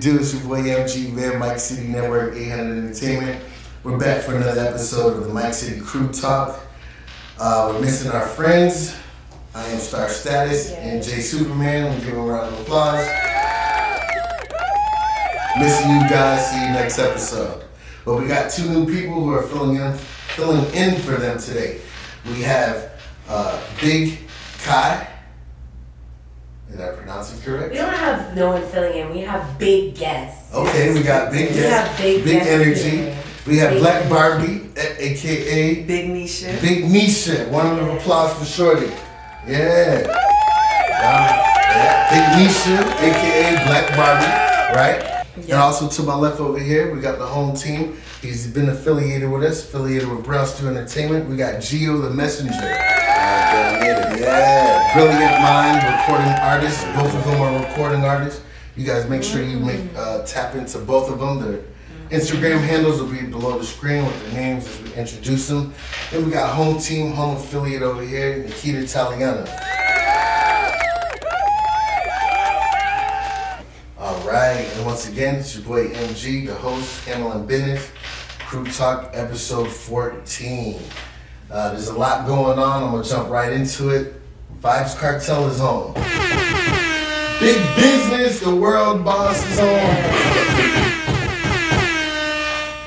do? It's your boy MG, man, Mike City Network, 800 Entertainment. We're back for another episode of the Mike City Crew Talk. We're missing our friends. I am Star Status and Jay Superman. We give them a round of applause. Missing you guys. See you next episode. But we got two new people who are filling in for them today. We have Big Kai. Did I pronounce it correct? We don't have no one filling in. We have big guests. Okay, we got big guests. We have big energy. Today. We have big Black Barbie, aka Big Nisha. Big Nisha. One of applause for Shorty. Yeah. Big Nisha, aka Black Barbie, right? Yeah. And also to my left over here, we got the home team. He's been affiliated with us, affiliated with Brown Stew Entertainment. We got Gio the Messenger. Yeah, brilliant mind, recording artist. Both of them are recording artists. You guys make sure you tap into both of them. Their Instagram handles will be below the screen with their names as we introduce them. Then we got home team, home affiliate over here, Nikita Italiana. All right, and once again, it's your boy MG, the host, handling business, Crew Talk, episode 14. There's a lot going on. I'm gonna jump right into it. Vibes Cartel is on. Big business, the world boss is on.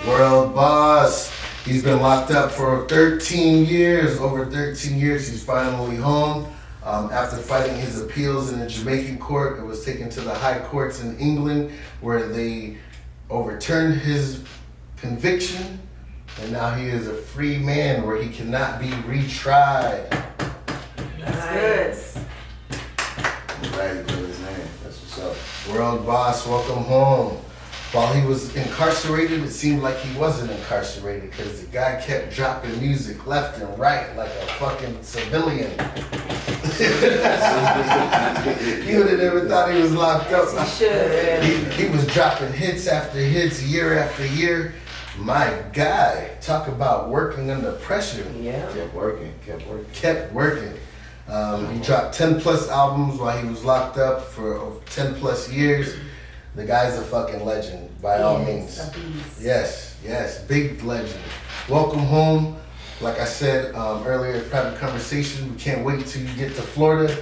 World boss. He's been locked up for 13 years. Over 13 years, he's finally home. After fighting his appeals in the Jamaican court, it was taken to the high courts in England where they overturned his conviction. And now he is a free man where he cannot be retried. That's good. Right, put his name. That's what's up. World boss, welcome home. While he was incarcerated, it seemed like he wasn't incarcerated because the guy kept dropping music left and right like a fucking civilian. You would have never thought he was locked up. He should. He was dropping hits after hits, year after year. My guy, talk about working under pressure. Yeah. Kept working. He dropped 10 plus albums while he was locked up for over 10 plus years. The guy's a fucking legend, by all means. A beast. Yes, big legend. Welcome home. Like I said earlier, private conversation. We can't wait till you get to Florida.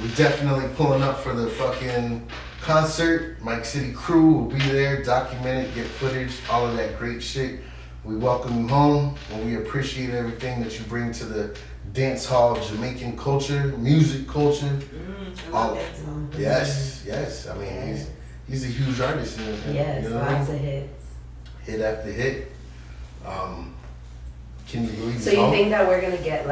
We're definitely pulling up for the fucking concert. Mike City Crew will be there, document it, get footage, all of that great shit. We welcome you home, and we appreciate everything that you bring to the dance hall, Jamaican culture, music culture. Yes. I mean, he's a huge artist. Yes, lots of hits. Hit after hit. Can you believe So you think that we're gonna get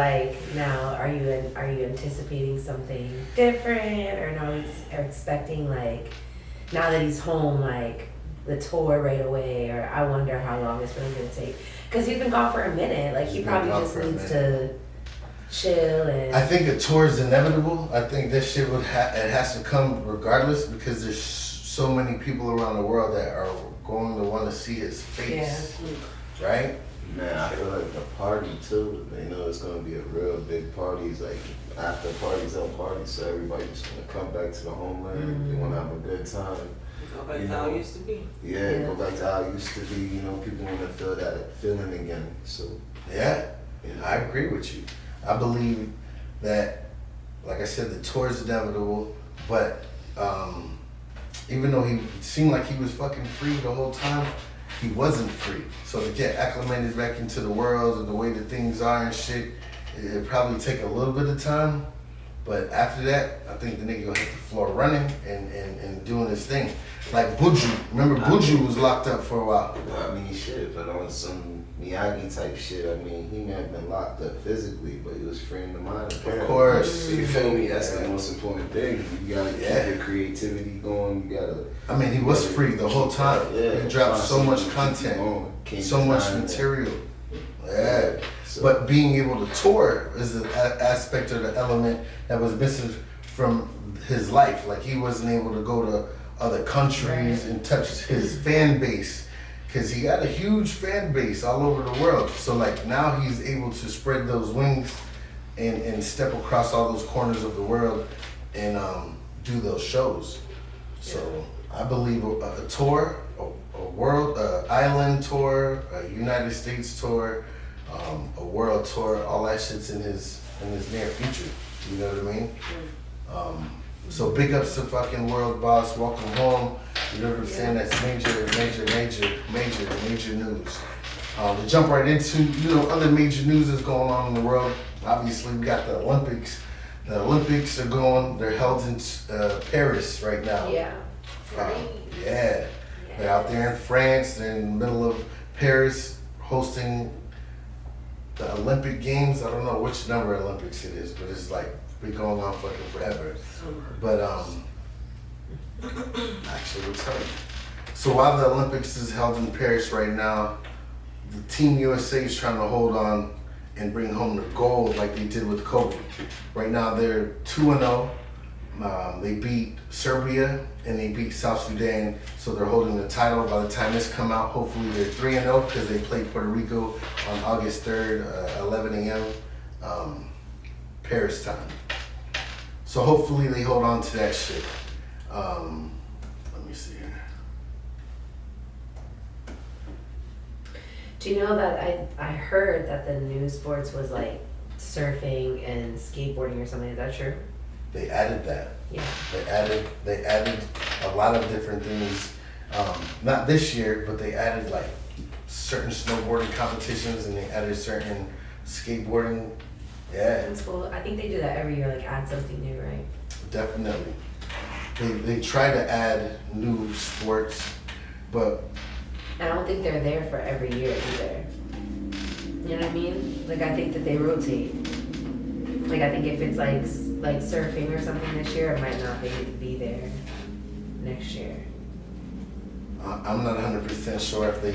now? Are you anticipating something different, or no? Are expecting now that he's home, the tour right away, or I wonder how long it's really gonna take because he's been gone for a minute. He probably just needs to chill and. I think a tour is inevitable. I think this shit it has to come regardless because there's so many people around the world that are going to want to see his face, right? Man, I feel like the party too. They know it's gonna be a real big party. It's like after parties on parties, so everybody's gonna come back to the homeland. Mm-hmm. They wanna have a good time. Go back to how it used to be. Yeah, go back to how it used to be. People wanna feel that feeling again. So yeah, I agree with you. I believe that, like I said, the tour is inevitable, but even though he seemed like he was fucking free the whole time, he wasn't free. So to get acclimated back into the world and the way that things are and shit, it'd probably take a little bit of time. But after that, I think the nigga will hit the floor running and doing his thing. Like Buju. Remember Buju was locked up for a while. I mean, shit, but on some Miyagi type shit, I mean, he may have been locked up physically, but he was free in the mind, apparently. Of course. You feel me? That's the most important thing. You gotta keep your creativity going. You gotta. I mean, he was free the whole time. He dropped so much content, so much material. Yeah. But being able to tour is an aspect of the element that was missing from his life. He wasn't able to go to other countries and touch his fan base because he got a huge fan base all over the world. So now he's able to spread those wings and step across all those corners of the world and do those shows. So I believe a tour, a world, island tour, a United States tour, a world tour, all that shit's in his near future. You know what I mean? So big ups to fucking World Boss. Welcome home. You know what I'm saying? That's major news. To jump right into, other major news that's going on in the world. Obviously, we got the Olympics. The Olympics are going. They're held in Paris right now. Yeah. Yeah. They're out there in France. They're in the middle of Paris hosting the Olympic Games. I don't know which number Olympics it is, but it's like been going on fucking forever. But actually, we'll tell you. So while the Olympics is held in Paris right now, the Team USA is trying to hold on and bring home the gold like they did with Kobe. Right now they're 2-0. They beat Serbia and they beat South Sudan, so they're holding the title. By the time this come out, hopefully they're 3-0 because they play Puerto Rico on August 3rd, 11 a.m. Paris time. So hopefully they hold on to that shit. Let me see here. Do you know that I heard that the new sports was like surfing and skateboarding or something? Is that true? They added that. Yeah. They added a lot of different things. Not this year, but they added like certain snowboarding competitions and they added certain skateboarding. Yeah. That's cool. I think they do that every year, like add something new, right? Definitely. They try to add new sports, but I don't think they're there for every year either. You know what I mean? Like I think that they rotate. Like I think if it's like surfing or something this year, it might not be there next year. I'm not 100% sure if they.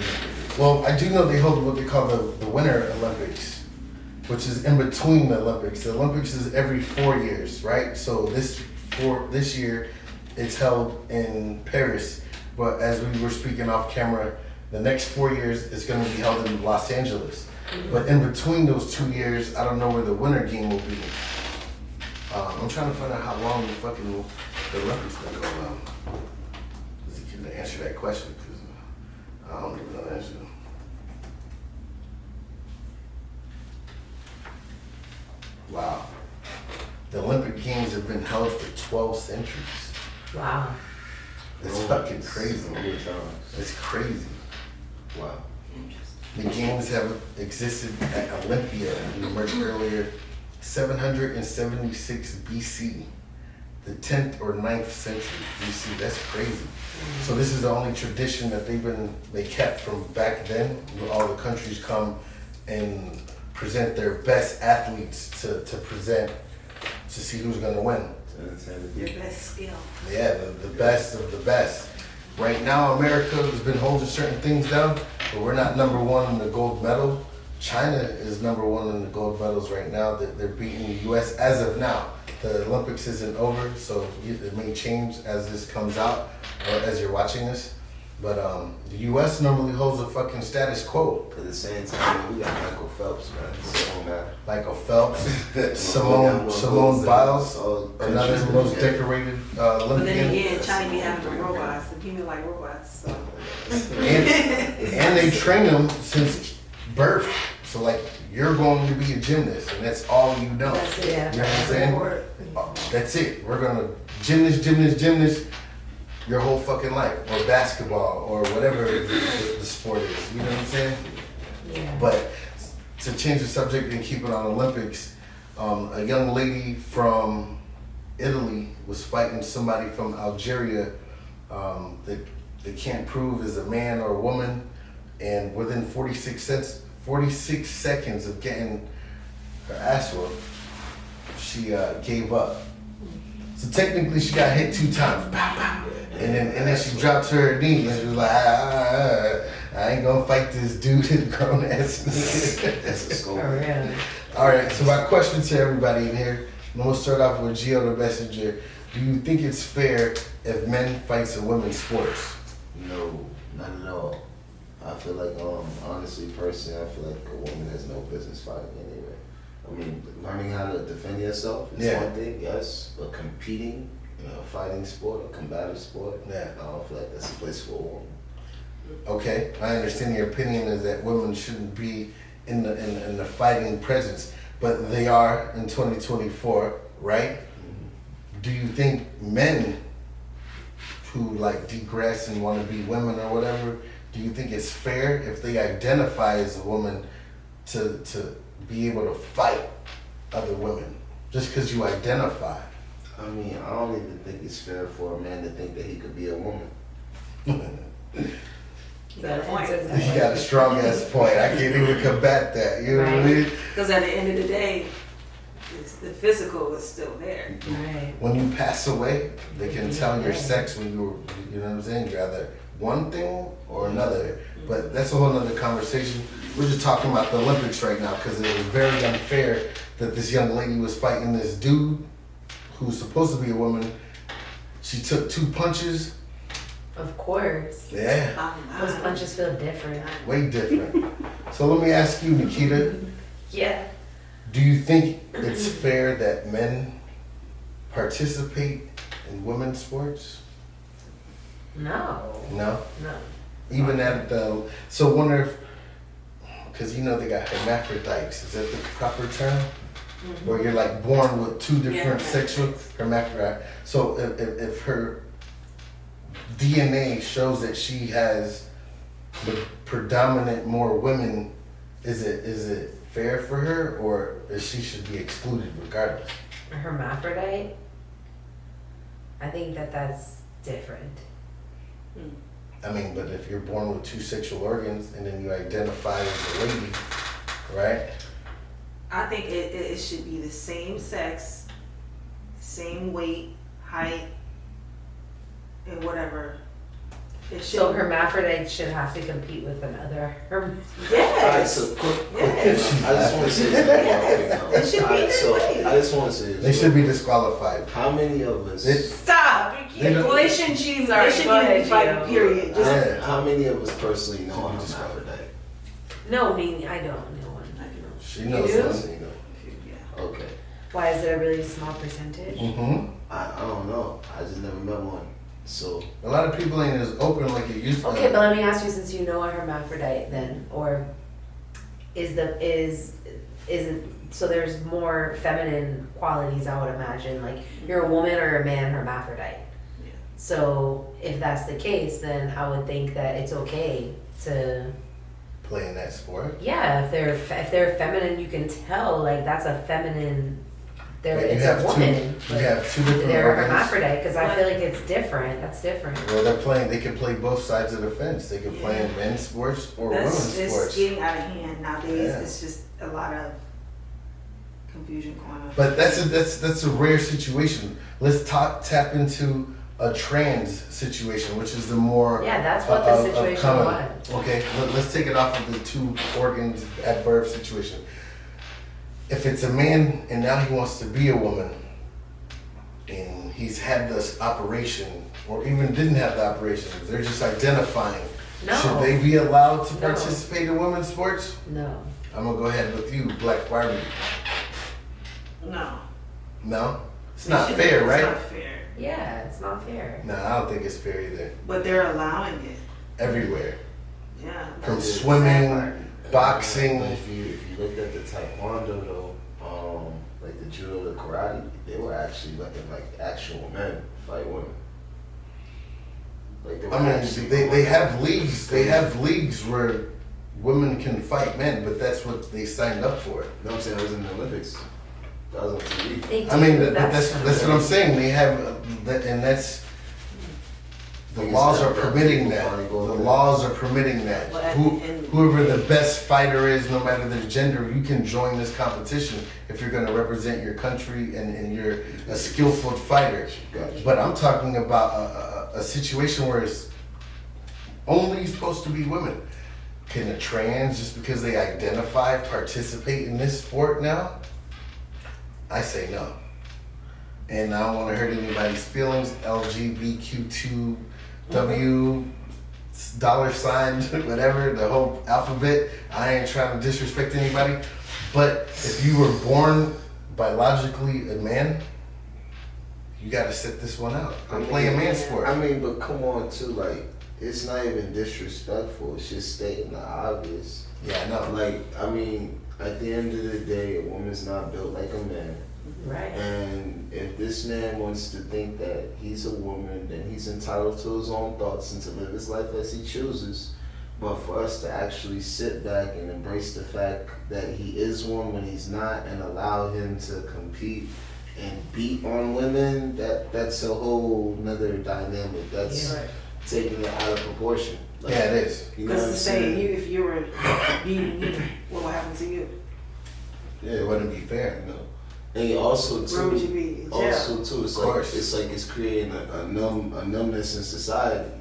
Well, I do know they hold what they call the Winter Olympics, which is in between the Olympics. The Olympics is every 4 years, right? So this year, it's held in Paris. But as we were speaking off camera, the next 4 years is going to be held in Los Angeles. Mm-hmm. But in between those 2 years, I don't know where the winter game will be. I'm trying to find out how long the Olympics been going on. To answer that question, because I don't even know the answer. Wow. The Olympic Games have been held for 12 centuries. Wow. It's fucking crazy. It's crazy. Wow. The games have existed at Olympia, you mentioned earlier, 776 BC. The 10th or 9th century BC. That's crazy. So this is the only tradition that they kept from back then, where all the countries come and present their best athletes to present to see who's gonna win. Your best skill. Yeah, the best of the best. Right now, America has been holding certain things down, but we're not number one in the gold medal. China is number one in the gold medals right now. They're beating the U.S. as of now. The Olympics isn't over, so it may change as this comes out or as you're watching this. But the U.S. normally holds a fucking status quo. At the same time, we got Michael Phelps, man. So mad. Michael Phelps, Simone Biles, another most decorated Olympian. But then again, China be having the robots, the people like robots. So. And they train them since birth. So like, you're going to be a gymnast, and that's all you know. That's it. Yeah. You know what I'm saying? That's it. We're gonna gymnast your whole fucking life, or basketball, or whatever the sport is. You know what I'm saying? Yeah. But to change the subject and keep it on Olympics, a young lady from Italy was fighting somebody from Algeria that they can't prove is a man or a woman, and within 46 seconds of getting her ass whooped, she gave up. So technically she got hit 2 times. Pow, pow. And then she dropped to her knee and she was like, I ain't gonna fight this dude, grown ass nigga. That's a score. For real. Alright, so my question to everybody in here, and we'll start off with Gio the Messenger. Do you think it's fair if men fight in women's sports? No, not at all. I feel like, honestly, personally, I feel like a woman has no business fighting anyway. I mean, learning how to defend yourself is one thing, yes, but competing fighting sport, a combative sport, Yeah. I don't feel like that's a place for a woman. Okay, I understand your opinion is that women shouldn't be in the fighting presence, but they are in 2024, right? Do you think men who like degress and want to be women or whatever, do you think it's fair if they identify as a woman to be able to fight other women just because you identify? I mean, I don't even think it's fair for a man to think that he could be a woman. You got a point. You got a strong ass point. I can't even combat that. You know what I mean? Because at the end of the day, the physical is still there. Right. When you pass away, they can tell your sex when you were, you know what I'm saying? You're either one thing or another. But that's a whole nother conversation. We're just talking about the Olympics right now because it was very unfair that this young lady was fighting this dude who's supposed to be a woman. She took 2 punches. Of course. Yeah, Those punches feel different. way different. So let me ask you, Nikita, Yeah. do you think it's fair that men participate in women's sports? No. No? No. Even at the, so wonder if, because you know they got hermaphrodites, is that the proper term? Where you're like born with 2 different sexual hermaphrodite. So if her DNA shows that she has the predominant more women, is it fair for her or is she should be excluded regardless? A hermaphrodite? I think that's different. I mean, but if you're born with 2 sexual organs and then you identify as a lady, right? I think it should be the same sex, same weight, height, and whatever. It should. So hermaphrodites should have to compete with another Alright, Yes. so quick, Yes. I just want to say something. It should be Alright, that so way. I just want to say this. They should be disqualified. How many of us? Stop. They don't- Well, they shouldn't choose. Sorry, They shouldn't go even ahead, be fighting. Gio. Period. Just Yeah. How many of us personally know Should a be disqualified. hermaphrodite? No, me, I don't know one. She knows do? that. So, you know. yeah. Okay. Why is it a really small percentage? Mm-hmm. I don't know. I just never met one. So A lot of people ain't as open like it used to. Okay, but let me ask you, since you know a hermaphrodite, then, or is it so? There's more feminine qualities, I would imagine. Like you're a woman or a man hermaphrodite. Yeah. So if that's the case, then I would think that it's okay to, playing that sport. yeah. If they're feminine, you can tell like that's a feminine. But It's a woman. you but have 2 different they're a organs. hermaphrodite because I feel like it's different. That's different. Well, they can play both sides of the fence. They can play in men's sports or That's women's just sports. getting out of hand nowadays. Yeah. It's just a lot of confusion going on. But that's a rare situation. Let's tap into a trans situation, which is the more Yeah, that's what the of situation common. was. Okay, let's take it off of the 2 organs at birth situation. If it's a man and now he wants to be a woman, and he's had this operation, or even didn't have the operation, they're just identifying. No. Should they be allowed to No. participate in women's sports? No. I'm gonna go ahead with you, Black Barbie. No. No, it's It not shouldn't- fair, it's right? not fair. Yeah, it's not fair. No, I don't think it's fair either. But they're allowing it. Everywhere, Yeah. from that's the swimming, sad part. boxing. But if you looked at the taekwondo though, like the judo, the karate, they were actually letting like actual men fight women. Like they were I mean, actually they going have out. leagues. They have leagues where women can fight men, but that's what they signed up for. You know what I'm saying? It was in the Olympics. That was on TV. They do. I mean, that's what I'm saying. They have that, and that's the Like, laws it's are not permitting people that. wanna The go there. laws are permitting that. Well, and- Whoever the best fighter is, no matter their gender, you can join this competition if you're going to represent your country and you're a skillful fighter. Gotcha. But I'm talking about a situation where it's only supposed to be women. Can a trans, just because they identify, participate in this sport now? I say no. And I don't want to hurt anybody's feelings. LGBTQ2W $, whatever, the whole alphabet. I ain't trying to disrespect anybody. But if you were born biologically a man, you got to sit this one out. Go play a man's sport. I mean, but come on, too. Like, it's not even disrespectful. It's just stating the obvious. Yeah, I know. Like, I mean, at the end of the day, a woman's not built like a man. Right. And if this man wants to think that he's a woman, then he's entitled to his own thoughts and to live his life as he chooses. But for us to actually sit back and embrace the fact that he is one when he's not, and allow him to compete and beat on women, that's a whole nother dynamic. That's taking it out of proportion. Like, Yeah, it is. You know Because what I'm to say saying? if you were beating me, what will happen to you? Yeah, It wouldn't be fair. you know. And also Where would you too, be? In jail. also too, Of course. it's creating a numbness in society.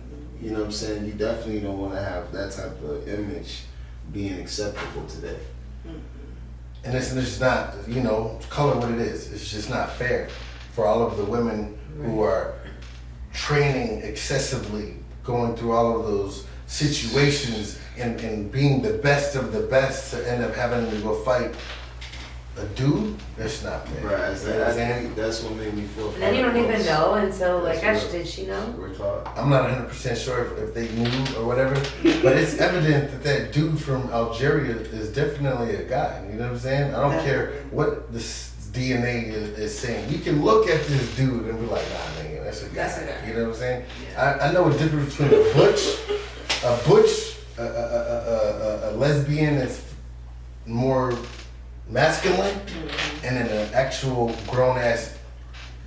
You know what I'm saying? You definitely don't want to have that type of image being acceptable today. And it's just not, you know, call it what it is. It's just not fair for all of the women who are training excessively, going through all of those situations and being the best of the best to end up having to go fight a dude. That's not fair. Right, You know what I'm saying? that's what made me feel. And then you don't even know until like, That's gosh, real. did she know? We're taught. I'm not 100% sure if they knew or whatever, but it's evident that that dude from Algeria is definitely a guy. You know what I'm saying? I don't care what this DNA is saying. You can look at this dude and be like, nah, nigga, that's a guy. That's a guy. You know what I'm saying? Yeah. I know a difference between a lesbian that's more masculine, and then an actual grown ass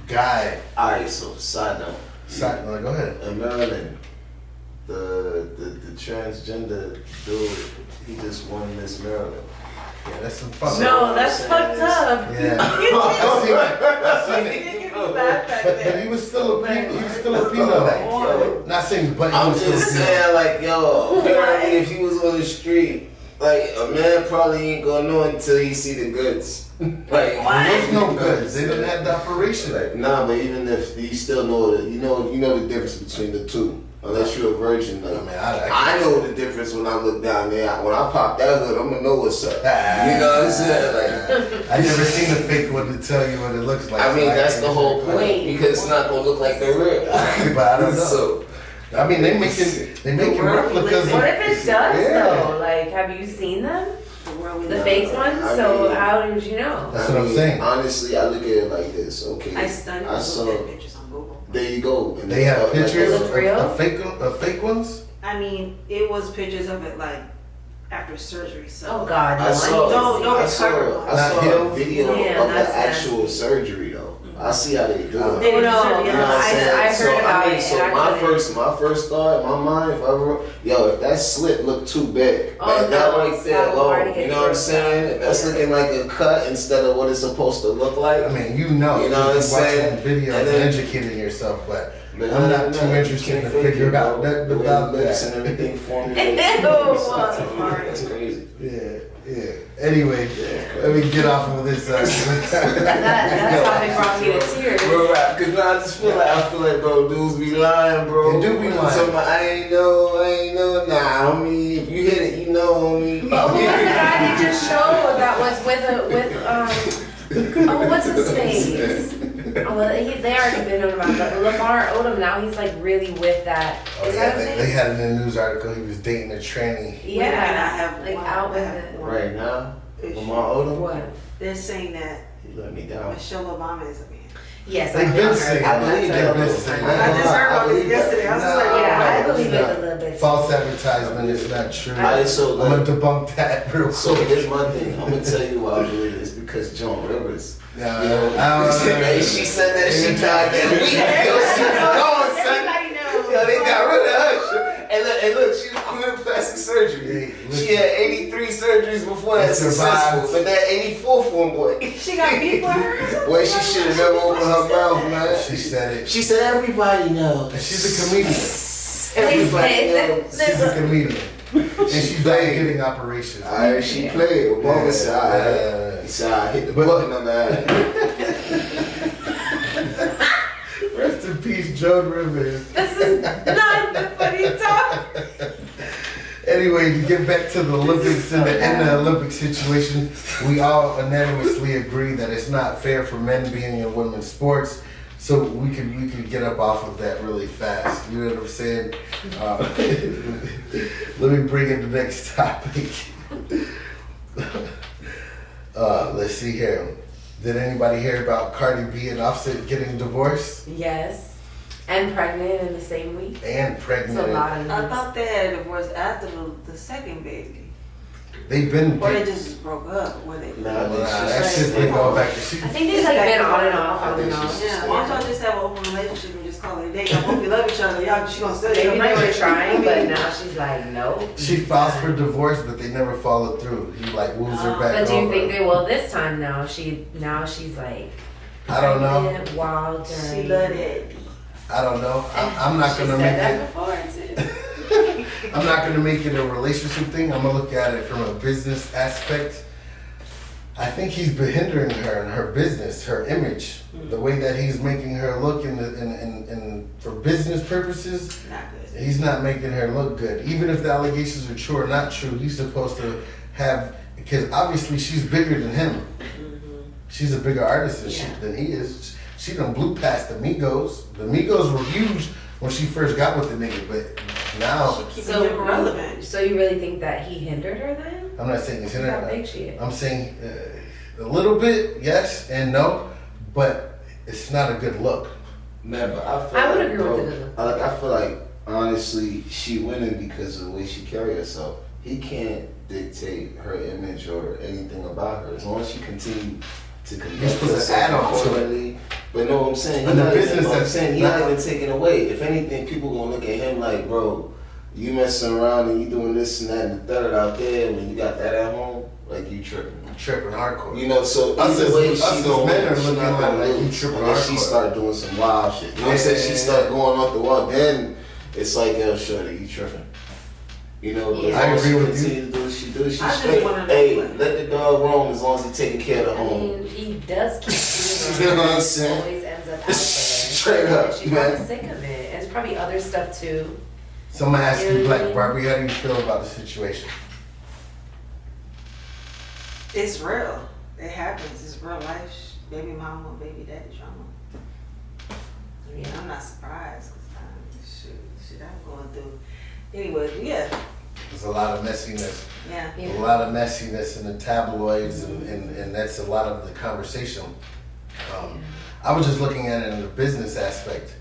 guy. Alright, so side note. Like, go ahead. In Maryland, the transgender dude, he just won Miss Maryland. Yeah, that's some fuck. No, that's fucked up. Yeah, I seen it. Didn't give me that But he was Filipino. He was Filipino. Not saying, but he I'm was just Filipino. saying, like, yo, apparently if he was on the street, like, a man probably ain't gonna know until he see the goods. Like, There's no goods. They didn't have the operation. Like, nah, but even if you still know the, you know the difference between the two. Unless you're a virgin, like, I mean, I I know the difference when I look down there. When I pop that hood, I'm gonna know what's up. You know what I'm saying? Like, I never seen a fake one to tell you what it looks like. I mean, that's the whole point Wait. because it's not gonna look like the real. But I don't know. So, I mean, they making replicas. What if it does Yeah. though? Like, have you seen them? The world we The live fake in. ones? I So mean- how did you know? That's what I'm saying. Honestly, I look at it like this. Okay, I studied I looked saw. at pictures on Google. There you go. And They have like, pictures It look real? of fake ones. I mean, it was pictures of it like after surgery. So Oh God, no! I saw, No, I it's saw, covered. I saw a Not video Yeah, of the that's actual nasty. surgery though. I see how they do Oh. it. They didn't No, surgery, You know what I'm I saying? heard So about I mean, it, so actually. my first thought in my mind, if I were, yo, if that slit looked too big, Oh, like that no, right it's there not hard to alone, get you know what I'm grossed saying? out. If that's Yeah. looking like a cut instead of what it's supposed to look like. I mean, you know You know what I'm you're saying? watching videos And and then- educating yourself, but Man, I'm not too you interested can't to fake figure it, out bro. that The way about the lips that. and everything formulated. Ew. That's crazy. Yeah. Anyway, let me get off of this. That topic brought me to tears. Bro, cause now I just feel like, bro, dudes be lying, bro. They do be lying. So I ain't know, nah, homie. If you hit it, you know, homie. Oh, who was the guy they just showed that was with oh, what's his face? Oh, well, they already been on about that. Lamar Odom now he's like really with that. Oh Is yeah, that his they name? had it in the news article. He was dating a tranny. Yeah, I have like one. out with I have it. one. Right now, Issue. Lamar Odom, What? They're saying that he let me down. Michelle Obama is a man. Yes, They've I've been heard saying that. I believe That's that. a- They've been saying I just heard about this yesterday. I was just like, Yeah, I No, believe it's it not. a little bit. False advertisement is not true. Alright, so I'm gonna like, debunk that real so quick. here's my thing. I'm gonna tell you why I believe it. It's because Joan Rivers. Nah, You know, I she said that she died that week. Yo, she was gone, son. Everybody knows. Yo, they got rid of her. And look, she was queen of plastic surgery. Hey, She had 83 surgeries before that And successful, survived. but that 84th one, boy. She got beat for her. Boy, she should have never opened her mouth, man. She said it. She said everybody knows. And she's a comedian. Everybody knows. She's a comedian. And she's back getting operations. Alright, she played. Obama said, alright. Yeah. He said, I hit the But- button on that. Rest in peace, Joan Rivers. This is not the funny talk. Anyway, to get back to the Olympics and the Olympic situation, we all unanimously agree that it's not fair for men being in women's sports. So we could get up off of that really fast. You know what I'm saying? Let me bring in the next topic. Let's see here. Did anybody hear about Cardi B and Offset getting divorced Yes. And pregnant in the same week. and It's pregnant? a lot of I news. thought they had a divorce after the second baby. They've been. Or they just broke up. Were they? Nah, That shit's been going back to shit. I think they've like been on and off, I on think and off. she's- Yeah, why don't y'all just have an open relationship and just call it a date? Y'all both love each other. Y'all, she gonna still Maybe get they were pregnant. trying, but now she's like, nope. She filed for divorce, but they never followed through. He like moves her back But do you over. think they will this time now? She's like I don't know. pregnant while during. She love that. I don't know. I'm not She gonna said make that it. before too. I'm not gonna make it a relationship thing. I'm gonna look at it from a business aspect. I think he's behindering her and her business, her image, the way that he's making her look in for business purposes. Not good. He's not making her look good. Even if the allegations are true or not true, he's supposed to have, because obviously she's bigger than him. She's a bigger artist than he is. She done blew past the Migos. The Migos were huge when she first got with the nigga, but now Keeping him relevant. So you really think that he hindered her then? I'm not saying it's Look how big she is. I'm saying a little bit, yes and no, but it's not a good look. Man, but I feel I would like, agree bro, with the I feel like honestly, she winning because of the way she carry herself. He can't dictate her image or anything about her as long as she continue to conduct supposed to add on to it. accordingly. But no, I'm saying But the not business even, I'm that's saying he's not- not even taking away. If anything, people gonna look at him like, bro, you messing around and you doing this and that and the third out there when you got that at home, like you tripping. Tripping hardcore. You know, so Us either as- way, us she as gonna men are win. She looking not at gonna like you lose. tripping Unless she hardcore. start doing some wild shit. You know what I'm saying? She start going off the wall, then it's like, yo, shorty, you tripping. You know, but Yeah. as I long as agree she with you. continue to do what she do, she's I just straight. wanna know Hey, what- let the dog roam as long as he's taking care of the I home. mean, he does keep You know doing what I'm it. saying? Always ends up out there. Straight up, She's man. probably sick of it. And it's probably other stuff too. So I'm gonna ask you, Yeah. Black Barbie, how do you feel about the situation? It's real. It happens. It's real life. Baby mama, baby daddy drama. I mean, I'm not surprised because shit I'm going through. Anyway, yeah, There's a lot of messiness. yeah. Yeah. A lot of messiness in the tabloids, and that's a lot of the conversation. I was just looking at it in the business aspect.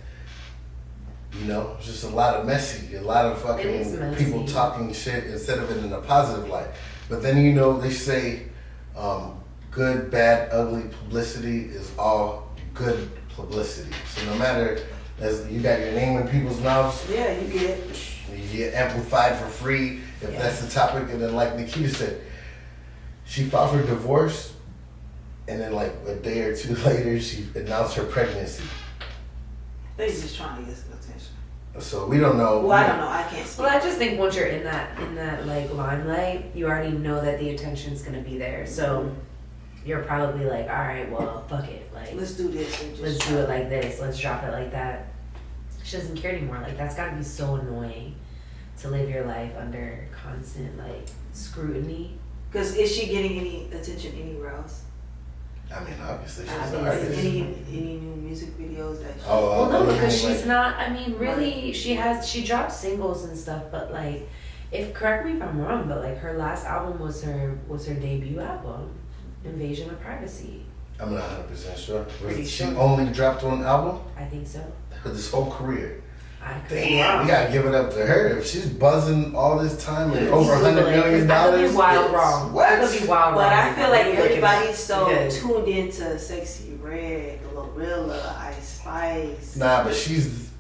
You know, just a lot of messy, a lot of It is fucking messy. people talking shit instead of it in a positive light. But then, you know, they say good, bad, ugly publicity is all good publicity. So no matter, as you got your name in people's mouths, Yeah, you get it. you get amplified for free if Yeah. that's the topic. And then, like Nikita said, she filed for divorce, and then like a day or two later, she announced her pregnancy. They just trying to get some attention. So we don't know. Well, I don't know. I can't speak. Well, I just think once you're in that like limelight, you already know that the attention's gonna be there. So you're probably like, all right, well, fuck it, like Let's do this and just let's do it like this, let's drop it like that. She doesn't care anymore. Like that's gotta be so annoying to live your life under constant like scrutiny. Because is she getting any attention anywhere else? I mean, obviously she's I an mean, artist. Any new music videos that? She, Oh, Well, no, I mean, because like- she's not. I mean, really, she dropped singles and stuff, but like, if correct me if I'm wrong, but like her last album was her debut album, Invasion of Privacy. I'm not 100% sure. Pretty She sure. only dropped one album I think so. for this whole career. I could be Damn, wrong. we gotta give it up to her. If she's buzzing all this time and Yeah. over $100 million, I could be wild Yes. wong. What? I could be wild but wrong. I feel like Let me look at everybody's it. so Because- tuned into Sexy Red, Glorilla, Ice Spice. nah, but she's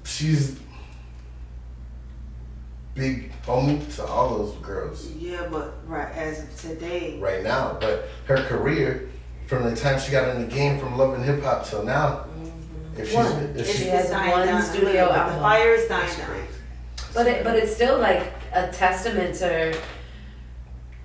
big homie to all those girls Yeah, but right as of today, right now. But her career, from the time she got in the game, from Love and Hip Hop till now, if she's One. if it's, she, She has dying one down. studio But album. the fire is dying that's down. crazy. But it's still like a testament to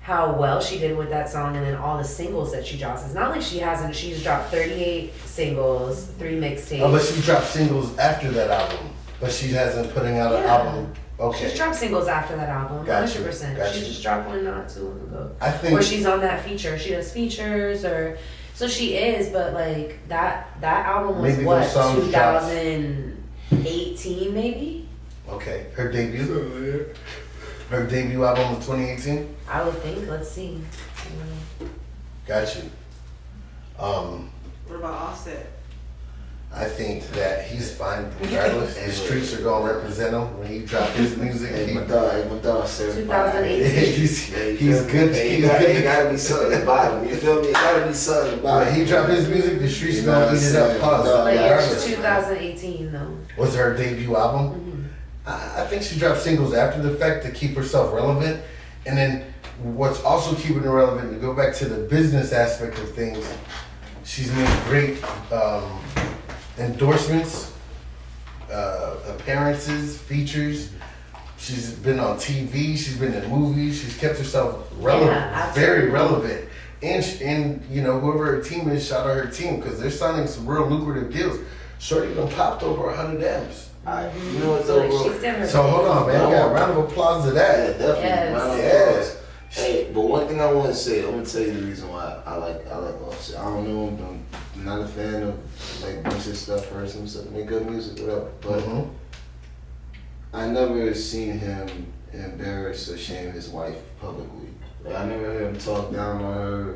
how well she did with that song and then all the singles that she drops. It's not like she's dropped 38 singles, 3 mixtapes. Oh, but she dropped singles after that album, but she hasn't putting out an Yeah. album. Okay, She's dropped singles after that album, Gotcha, 100%. gotcha. She just dropped one not too long ago. I think Or she's on that feature. She does features or So she is, but like that album was Maybe what, those songs dropped. 2018 maybe? Okay, her debut. Her debut album was 2018. I would think. Let's see. Got you. What about Offset? I think that he's fine regardless. The streets are gonna represent him when he dropped his music. Hey, my dog, certified. 2018. he's Yeah, you he's feel me? good. Hey, He's it good. gotta be something about him. You feel me? It gotta be something about When him. he dropped his music, the streets You know gonna what eat I'm it up. saying? Pause. No, Like yeah, it's Regardless. 2018 though. Was her debut album? Mm-hmm. I think she dropped singles after the fact to keep herself relevant. And then what's also keeping her relevant, to go back to the business aspect of things, she's made great endorsements, appearances, features. She's been on TV, she's been in movies, she's kept herself relevant, Yeah, very absolutely. relevant. And you know, whoever her team is, shout out her team, because they're signing some real lucrative deals. Shorty done popped over 100 M's. You know what So though, like bro? she's done her So hold on, man. We got a round of applause to Yeah, that. definitely. Yes. Round of Yes. applause. Hey, but one thing I want to say, I'm gonna tell you the reason why I like Offset. I don't know him. I'm not a fan of like bunch of stuff. Heard some stuff, make good music, whatever. But Mhm. I never seen him embarrass or shame his wife publicly. Like, I never heard him talk down on her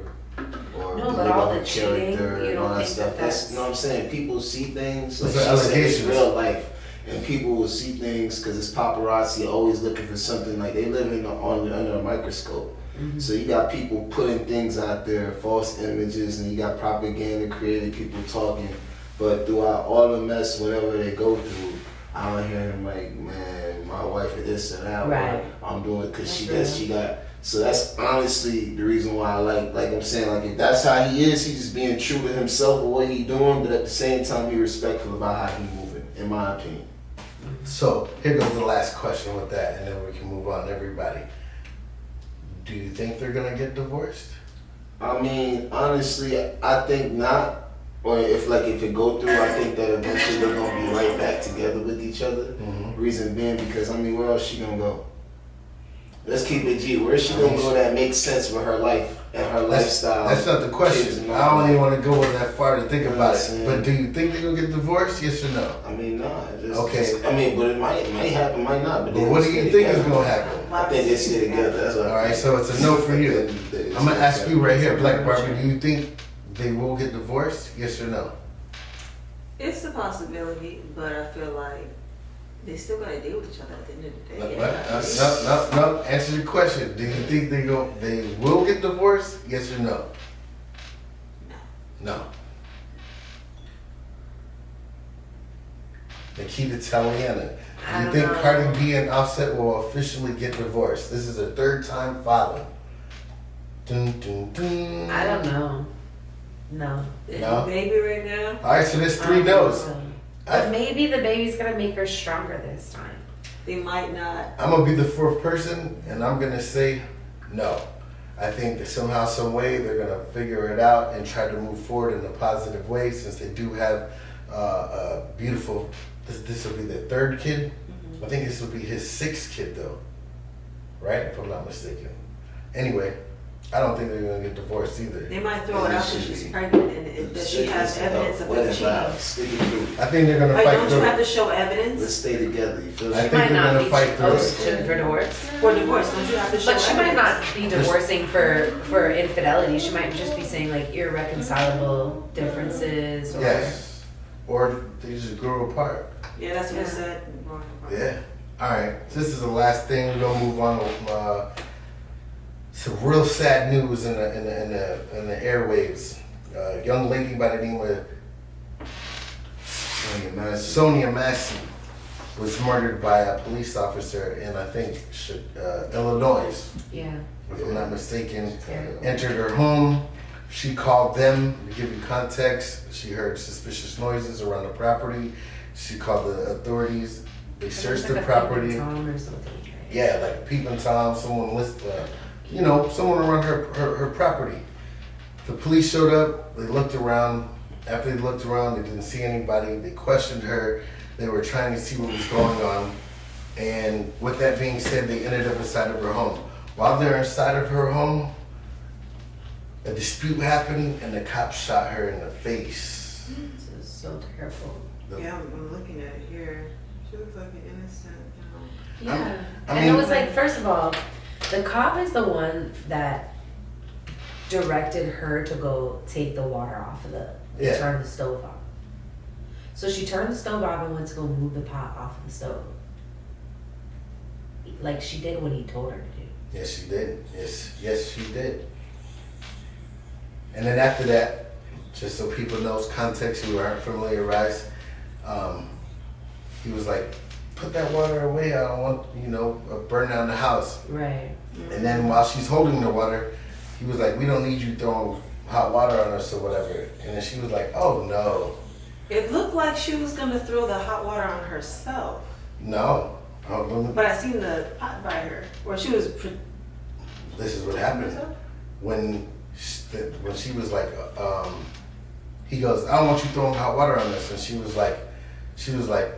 or No, believe but all on the her cheating, character you and all don't that think stuff. that that's- You know what I'm saying? People see things like Those are she said, it's allegations. real life. And people will see things because it's paparazzi always looking for something, like they live under a microscope. So you got people putting things out there, false images, and you got propaganda created, people talking. But throughout all the mess, whatever they go through, I don't hear him like, man, my wife is this and that. or Right. I'm doing it because That's she real. does, she got. So that's honestly the reason why I like I'm saying, like if that's how he is, he's just being true to himself or what he doing, but at the same time, be respectful about how he moving, in my opinion. So here goes the last question with that, and then we can move on. Everybody, do you think they're gonna get divorced? I mean, honestly, I think not. Or if it go through, I think that eventually they're gonna be right back together with each other. Mhm. Reason being, because I mean, where else she gonna go? Let's keep it G. Where's she gonna go that makes sense with her life and her lifestyle? That's not the kids question. and all I don't that. even want to go that far to think You know about what it. I'm saying? But do you think they're gonna get divorced? Yes or no? I mean, nah. Okay. I mean, but it might happen, might not. But But then what they do you stay think is together. gonna happen? I think they stay together. That's what All right, so it's a no for you. I'm gonna ask you right here, Black Barbie. Do you think they will get divorced? Yes or no? It's a possibility, but I feel like they still gotta deal with each other at the end of the day. No. Answer your question. Do you think they will get divorced? Yes or no? No. Nikita Taliana. I Do you don't think know. Cardi B and Offset will officially get divorced? This is their third time filing. Dun, dun, dun. I don't know. No. No? Baby right now. All right, so there's I three don't no's. think so. But maybe the baby's gonna make her stronger this time. They might not. I'm gonna be the fourth person, and I'm gonna say no. I think that somehow, some way, they're gonna figure it out and try to move forward in a positive way. Since they do have a beautiful, this will be their third kid. I think this will be his sixth kid, though, right? If I'm not mistaken. Anyway, I don't think they're gonna get divorced either. They might throw it Yeah, out it because should she's be. pregnant and that she has evidence of them cheating. I think they're gonna Like, fight don't through you have it. to show evidence Let's stay together. You feel I me? She think might they're not gonna be fight through it. opposed for divorce. for divorce? Don't you have to show But she evidence? might not be divorcing for infidelity. She might just be saying like irreconcilable differences or Yes. Or they just grew apart. Yeah, that's what it Yeah. said. Yeah. All right. So this is the last thing. We're gonna move on to some real sad news in the airwaves. A young lady by the name of Sonia Massey was murdered by a police officer in, I think, Illinois, yeah. if I'm not mistaken. Terrible. Entered her home. She called them. To give you context, she heard suspicious noises around the property. She called the authorities. They searched the property. Tom or something, right? Yeah, like a peeping Tom, someone someone around her property. The police showed up, they looked around. After they looked around, they didn't see anybody. They questioned her. They were trying to see what was going on. And with that being said, they ended up inside of her home. While they're inside of her home, a dispute happened and the cop shot her in the face. This is so terrible. Yeah, I'm looking at it here. She looks like an innocent, Yeah. I and mean- it was like, first of all, the cop is the one that directed her to go take the water off of Yeah. turn the stove off. So she turned the stove off and went to go move the pot off of the stove. Like she did what he told her to do. Yes, she did. Yes, she did. And then after that, just so people knows context who aren't familiarized, he was like, put that water away. I don't want, burn down the house. Right. And then while she's holding the water, he was like, we don't need you throwing hot water on us or whatever. And then she was like, oh no, It looked like she was gonna throw the hot water on herself. no. But I seen the pot by her, where she was. This is what happened. When she was like, he goes, I don't want you throwing hot water on us. And she was like,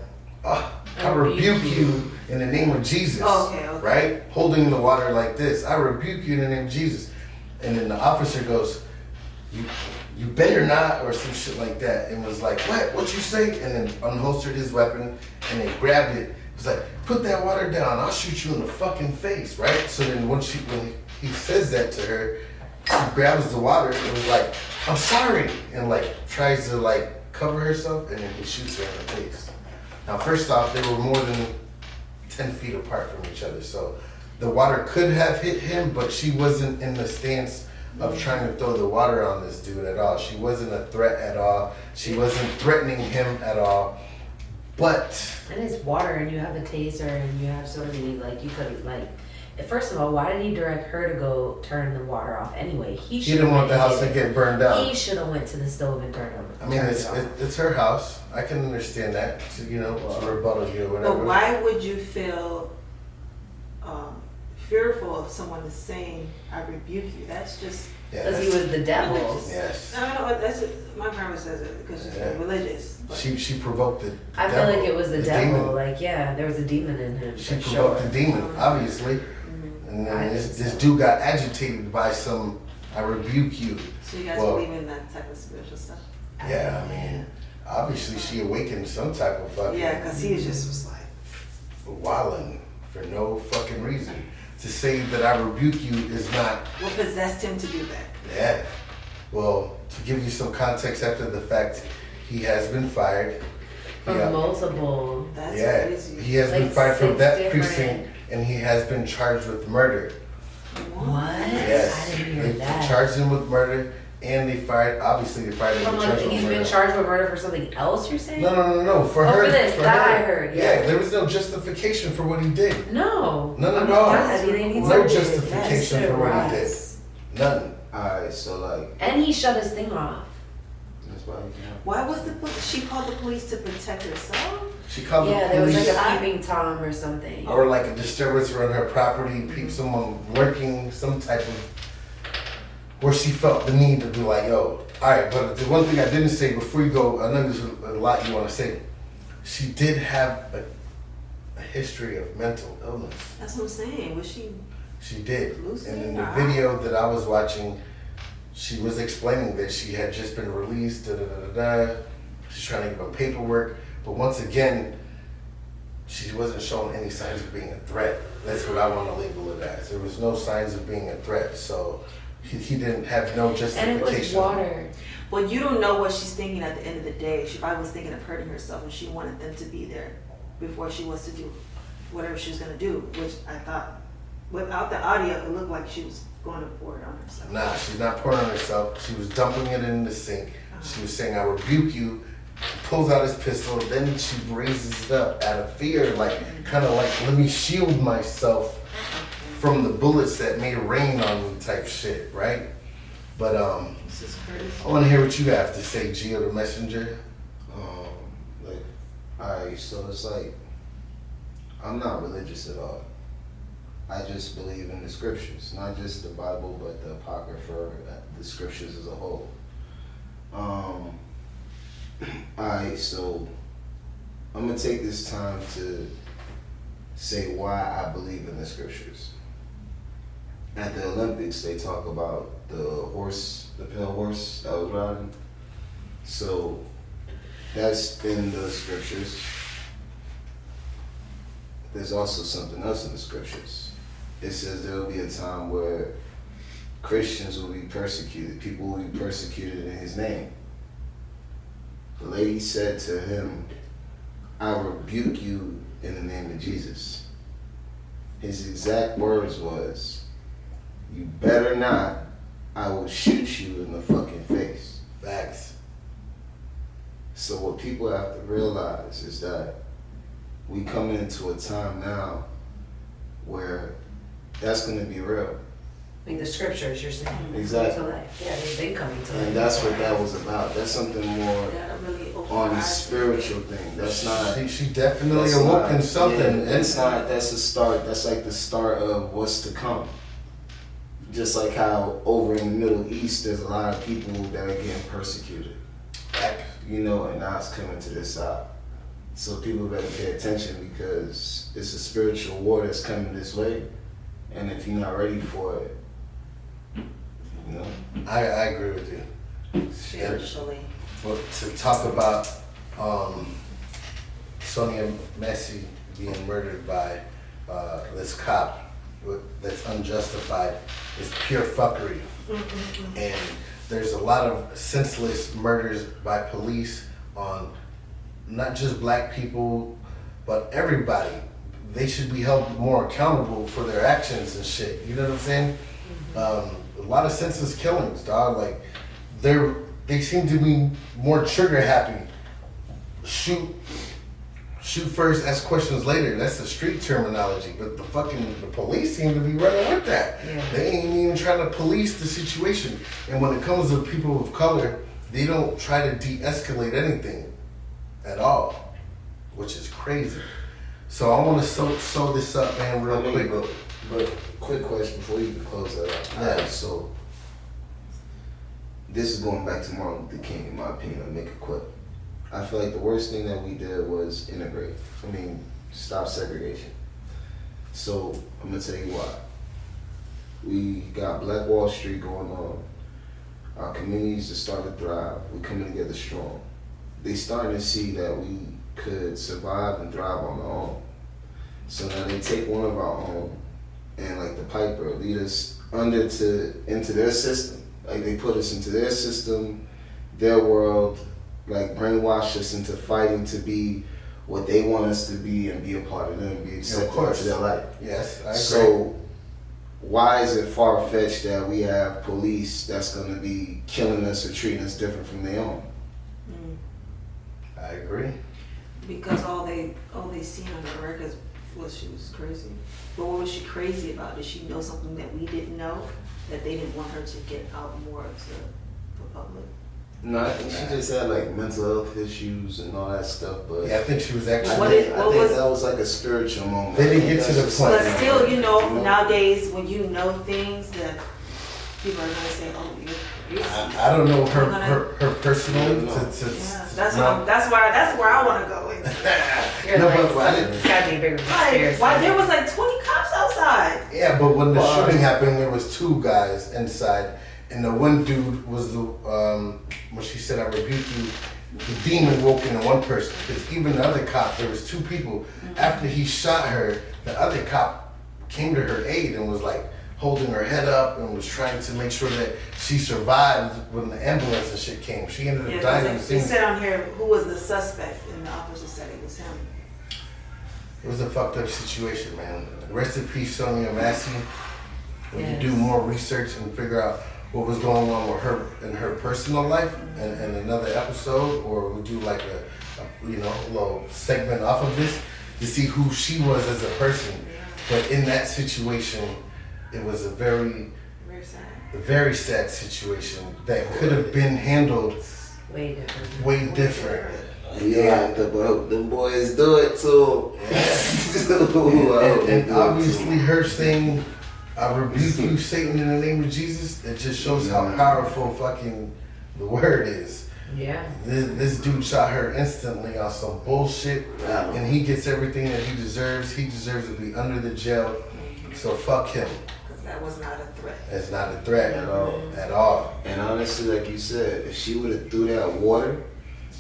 oh, I rebuke you in the name of Jesus. Oh, okay. Right? Holding the water like this. I rebuke you in the name of Jesus. And then the officer goes, you better not, or some shit like that. And was like, what you say? And then unholstered his weapon and then grabbed it. It was like, put that water down. I'll shoot you in the fucking face. Right? So then when he says that to her, she grabs the water and was like, I'm sorry. And like tries to like cover herself, and then he shoots her in the face. Now, first off, they were more than 10 feet apart from each other. So the water could have hit him, but she wasn't in the stance of trying to throw the water on this dude at all. She wasn't a threat at all. She wasn't threatening him at all. But And it's water, and you have a taser, and you have so many, like, you could, like, first of all, why did he direct her to go turn the water off anyway? he didn't want the house to get burned down. He should have went to the stove and turned it. I mean, it's her house. I can understand that. To, to rebuttal you or whatever. But why would you feel fearful of someone is saying, "I rebuke you"? That's just. Yeah, Because he was the devil. Yes. I don't know. That's my grandma says it because she's Yeah. religious. But She provoked the I feel devil, like it was the devil. demon. Like, yeah, there was a demon in him. She for provoked sure. the demon, obviously. And I then think this so. dude got agitated by some, I rebuke you. so you guys Well- believe in that type of spiritual stuff? Yeah, I mean, obviously she awakened some type of fucking Yeah, because he just was like. wilding for no fucking reason. To say that I rebuke you is not, What possessed him to do that? yeah. Well, to give you some context after the fact, he has been fired. From Yeah. multiple. That's Yeah, crazy. he has been Like fired from 6 that different- precinct, and he has been charged with murder. What? Yes, I didn't hear they that. charged him with murder, and they fired him From with like, charge he's with been murder. charged with murder for something else, you're saying? No, for Oh, her. for this, that I heard, yeah. there was no justification for what he did. No. None at I mean, all. that's- they need No to- justification that's for what he did. right. None. Alright, so like, And he shut his thing off. that's why you can't. Why was she called the police to protect herself? She called Yeah, the there was police, like a peeping Tom or something. or like a disturbance around her property, someone lurking, some type of, where she felt the need to be like, yo, alright, but the one thing I didn't say before you go, I know there's a lot you want to say. She did have a history of mental illness. That's what I'm saying. Was she? She did. Lucid? And in the Wow. video that I was watching, she was explaining that she had just been released, She's trying to give him paperwork. But once again, she wasn't showing any signs of being a threat. That's what I want to label it as. There was no signs of being a threat. So he didn't have no And justification. it was water. Well, you don't know what she's thinking at the end of the day. She probably was thinking of hurting herself, and she wanted them to be there before she was to do whatever she was gonna do. Which I thought, without the audio, it looked like she was going to pour it on herself. Nah, she's not pouring on herself. She was dumping it in the sink. She was saying, I rebuke you. Pulls out his pistol, then she raises it up out of fear, like kind of like, let me shield myself from the bullets that may rain on me type shit, right? But This is crazy. I want to hear what you have to say, Gio the Messenger. Like, alright, so it's like, I'm not religious at all. I just believe in the scriptures, not just the Bible, but the Apocrypha, the scriptures as a whole. Alright, so I'm gonna take this time to say why I believe in the scriptures. at the Olympics, they talk about the pale horse that was riding. So that's in the scriptures. There's also something else in the scriptures. It says there will be a time where Christians will be persecuted. People will be persecuted in his name. The lady said to him, I rebuke you in the name of Jesus. His exact words was, you better not, I will shoot you in the fucking face. Facts. So what people have to realize is that we come into a time now where that's going to be real. Like the scriptures, you're saying. Exactly. Coming to life. Yeah, they've been coming to life. And that's what that was about. That's something more Gotta really open on your the eyes. spiritual thing. That's not. She definitely That's awoken not- something. yeah, that's not. That's the start. That's like the start of what's to come. Just like how over in the Middle East, there's a lot of people that are getting persecuted. Facts. You know, and now it's coming to this side. So people better pay attention because it's a spiritual war that's coming this way, and if you're not ready for it, you know. I agree with you. Spiritually. Well, to talk about Sonia Messi being murdered by this cop that's unjustified is pure fuckery. And there's a lot of senseless murders by police on not just black people, but everybody. They should be held more accountable for their actions and shit. You know what I'm saying? A lot of senseless killings, dog. Like they seem to be more trigger happy. Shoot first, ask questions later. That's the street terminology. But the police seem to be running with that. Yeah. They ain't even trying to police the situation. And when it comes to people of color, they don't try to de-escalate anything at all, which is crazy. So I want to sew this up, man, real quick. But quick question before you can close that up. Yeah. Alright, so this is going back to Martin Luther King, in my opinion. I'll make it quick. I feel like the worst thing that we did was integrate. Stop segregation. So I'm gonna tell you why. We got Black Wall Street going on. Our communities are starting to thrive. We're coming together strong. They starting to see that we could survive and thrive on our own. So now they take one of our own and like the Piper lead us into their system. Like they put us into their system, their world, like brainwash us into fighting to be what they want us to be and be a part of them, be accepted into their life. Yes, I agree. So why is it far-fetched that we have police that's going to be killing us or treating us different from their own? I agree. Because all they seen on the records was she was crazy. But what was she crazy about? Did she know something that we didn't know? That they didn't want her to get out more to the public? No, I think she just had like mental health issues and all that stuff, but Yeah, I think she was I actually. What think, it- I what think was- that was like a spiritual moment. They didn't get to the That's point. But just- still, you know, You know? nowadays when you know things that people are gonna say, "Oh, you're crazy." I don't know her personally. No. Yeah, that's where I want to go. You're No, like, but I didn't- it's gotta be a bigger Like, conspiracy. why there was like 20 cops outside? Yeah, but when the Well, shooting happened, there was two guys inside, and the one dude was the when she said, "I rebuke you." The demon woke in one person, because even the other cop, there was two people. After he shot her, the other cop came to her aid and was like holding her head up and was trying to make sure that she survived when the ambulance and shit came. She ended up Yeah, dying in the 'cause they scene. said on here who was the suspect, and the officer said it was him. It was a fucked up situation, man. Rest in peace, Sonia Massey. When Yes. you do more research and figure out what was going on with her in her personal life and another episode, or we'll do like a little segment off of this to see who she was as a person. But in that situation, it was a very, Very sad. very sad situation that could have been handled Way different. way different. Yeah, the boys do it too. And obviously her saying, "I rebuke you, Satan, in the name of Jesus," it just shows how powerful fucking the word is. Yeah. This dude shot her instantly on some bullshit, and he gets everything that he deserves. He deserves to be under the jail, so fuck him. Because that was not a threat. It's not a threat At all. At all. And honestly, like you said, if she would have threw that water,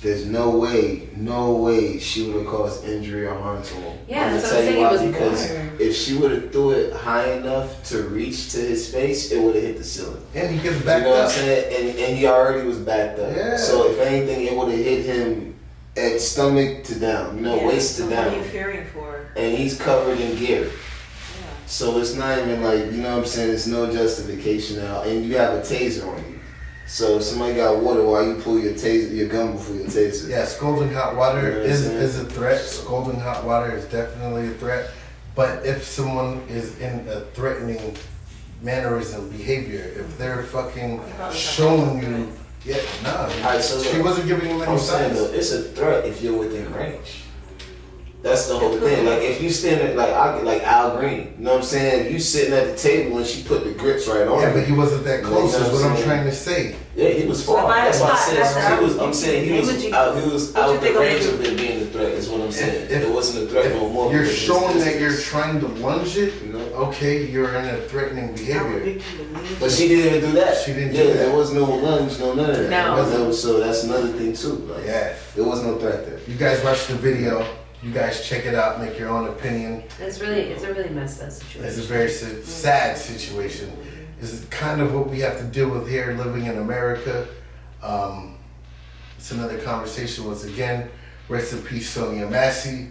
there's no way she would have caused injury or harm to him. Yeah, I'ma that's what tell I'm you saying, why, it was because water. if she would have threw it high enough to reach to his face, it would have hit the ceiling. And he gets You backed know what I'm up. saying? And he already was backed up. Yeah. So if anything, it would have hit him at stomach to down, Yeah, waist to so what are you down. fearing for? And he's covered in gear. Yeah. So it's not even like, you know what I'm saying, it's no justification now. And you have a taser on you. So if somebody got water, why you pull your taser, your gun before your taser? Yeah, scalding hot water You know what I'm saying? is a threat. Scalding hot water is definitely a threat. But if someone is in a threatening mannerism behavior, if they're fucking showing you, yeah, nah, Alright, so she look, wasn't giving him any I'm saying signs. though, it's a threat if you're within range. That's the whole thing. Like if you standing like Al Green, you know what I'm saying? If you sitting at the table and she put the grips right on Yeah, you. but he wasn't that close. You know Is what what I'm I'm saying? trying to say. Yeah, he was So far. if I That's why I had said shot, he was. I'm saying he what was would you- out. He was what you out the think I'm range gonna of it being a threat. Is what I'm saying. If- It wasn't a threat no more. You're because his showing that distance. you're trying to lunge it. You know. Okay, you're in a threatening behavior. But she didn't even do that. She didn't Yeah, do that. there was no lunge, no none of that. No. There was- So that's another thing too. Like, Yeah, there was no threat there. you guys watch the video. You guys check it out. Make your own opinion. It's a really messed up situation. It's a very sad situation. It's kind of what we have to deal with here living in America. It's another conversation once again. Rest in peace, Sonia Massey.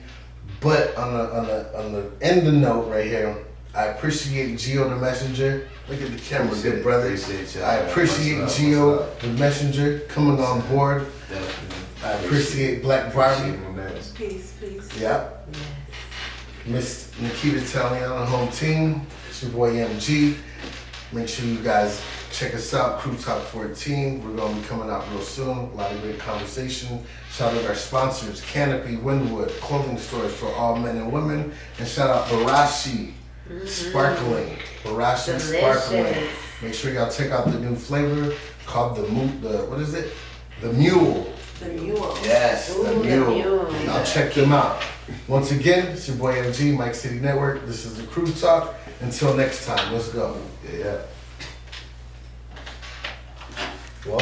But on the end of the note right here, I appreciate Gio the Messenger. Look at the camera, good brother. Appreciate y'all. I appreciate What's up, Gio what's up? the Messenger coming on board. Definitely. I appreciate Black Barbie. Appreciate my man. Peace, peace. Yep. Yes. Miss Nikita Taliana, home team. It's your boy MG. Make sure you guys check us out, Crew Talk 14. We're going to be coming out real soon. A lot of great conversation. Shout out our sponsors, Canopy, Wynwood, clothing stores for all men and women. And shout out Barashi, Sparkling. Barashi Sparkling. Delicious. Make sure y'all check out the new flavor called what is it? The Mule. The mule. Yes, Ooh, the the Mule. Mule. Y'all check them out. Once again, it's your boy MG, Mike City Network. This is the Crew Talk. Until next time, let's go. Yeah. Well,